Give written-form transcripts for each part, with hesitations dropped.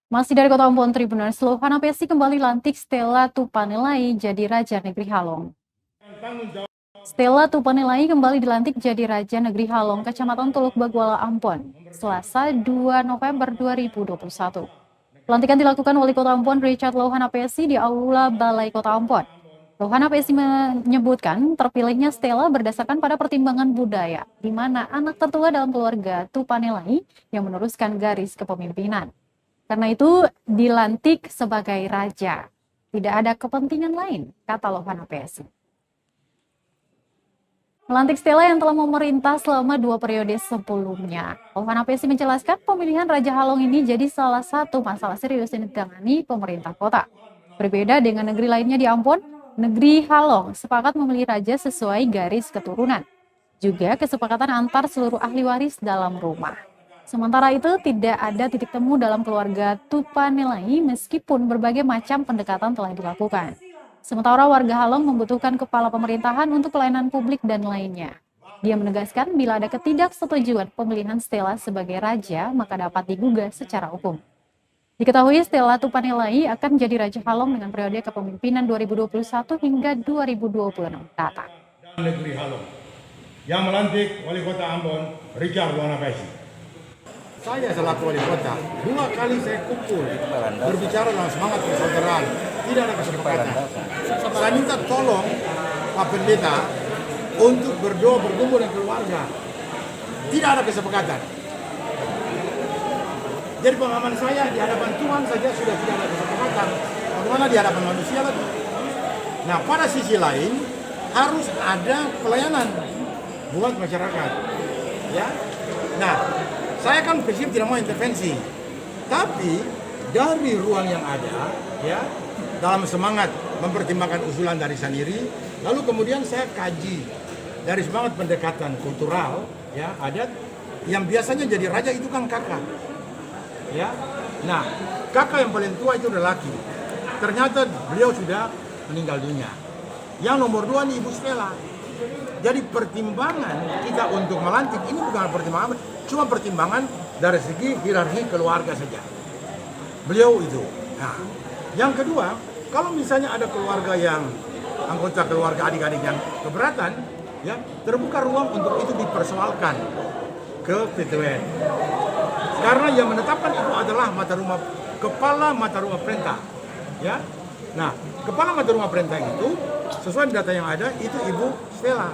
Masih dari Kota Ambon Tribuners, Lohana Pesi kembali lantik Stella Tupanelai jadi Raja Negeri Halong. Stella Tupanelai kembali dilantik jadi Raja Negeri Halong, Kecamatan Teluk Bagwala, Ambon, Selasa 2 November 2021. Pelantikan dilakukan Wali Kota Ambon Richard Lohana Pesi di Aula Balai Kota Ambon. Lohana Pesi menyebutkan terpilihnya Stella berdasarkan pada pertimbangan budaya, di mana anak tertua dalam keluarga Tupanelai yang meneruskan garis kepemimpinan. Karena itu dilantik sebagai raja. Tidak ada kepentingan lain, kata Lohana Pesi. Melantik Stella yang telah memerintah selama 2 periode sebelumnya. Lohana Pesi menjelaskan pemilihan Raja Halong ini jadi salah satu masalah serius yang ditangani pemerintah kota. Berbeda dengan negeri lainnya di Ambon, negeri Halong sepakat memilih raja sesuai garis keturunan. Juga kesepakatan antar seluruh ahli waris dalam rumah. Sementara itu, tidak ada titik temu dalam keluarga Tupanelai meskipun berbagai macam pendekatan telah dilakukan. Sementara warga Halong membutuhkan kepala pemerintahan untuk pelayanan publik dan lainnya. Dia menegaskan bila ada ketidaksetujuan pemilihan Stella sebagai raja, maka dapat digugah secara hukum. Diketahui Stella Tupanelai akan menjadi Raja Halong dengan periode kepemimpinan 2021 hingga 2026 datang. Negeri Halong yang melantik Wali Kota Ambon Richard Lohana Pesi. Saya selaku wali kota, 2 kali saya kumpul berbicara dalam semangat persaudaraan, tidak ada kesepakatan. Saya minta tolong Pak Pendeta untuk berdoa berkumpul dengan keluarga, tidak ada kesepakatan. Jadi pengalaman saya di hadapan Tuhan saja sudah tidak ada kesepakatan, bagaimana di hadapan manusia lagi. Nah, pada sisi lain harus ada pelayanan buat masyarakat, ya. Nah, saya kan prinsip tidak mau intervensi, tapi dari ruang yang ada, ya, dalam semangat mempertimbangkan usulan dari sendiri, lalu kemudian saya kaji dari semangat pendekatan kultural, ya, adat yang biasanya jadi raja itu kan kakak, ya. Nah, kakak yang paling tua itu adalah laki. Ternyata beliau sudah meninggal dunia. Yang nomor 2 nih Ibu Stella. Jadi pertimbangan kita untuk melantik ini bukan pertimbangan, cuma pertimbangan dari segi hierarki keluarga saja. Beliau itu. Nah, yang kedua, kalau misalnya ada keluarga yang anggota keluarga adik-adik yang keberatan, ya terbuka ruang untuk itu dipersoalkan ke PTWN. Karena yang menetapkan itu adalah kepala mata rumah perintah, ya. Nah, kepala mata rumah perintah itu sesuai data yang ada itu Ibu Stella,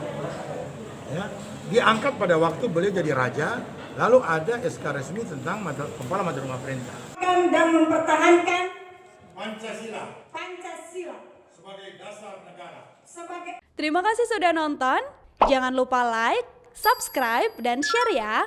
ya, diangkat pada waktu beliau jadi raja, lalu ada SK resmi tentang kepala mata rumah perintah dan mempertahankan Pancasila sebagai dasar negara. Terima kasih sudah nonton. Jangan lupa like, subscribe, dan share ya.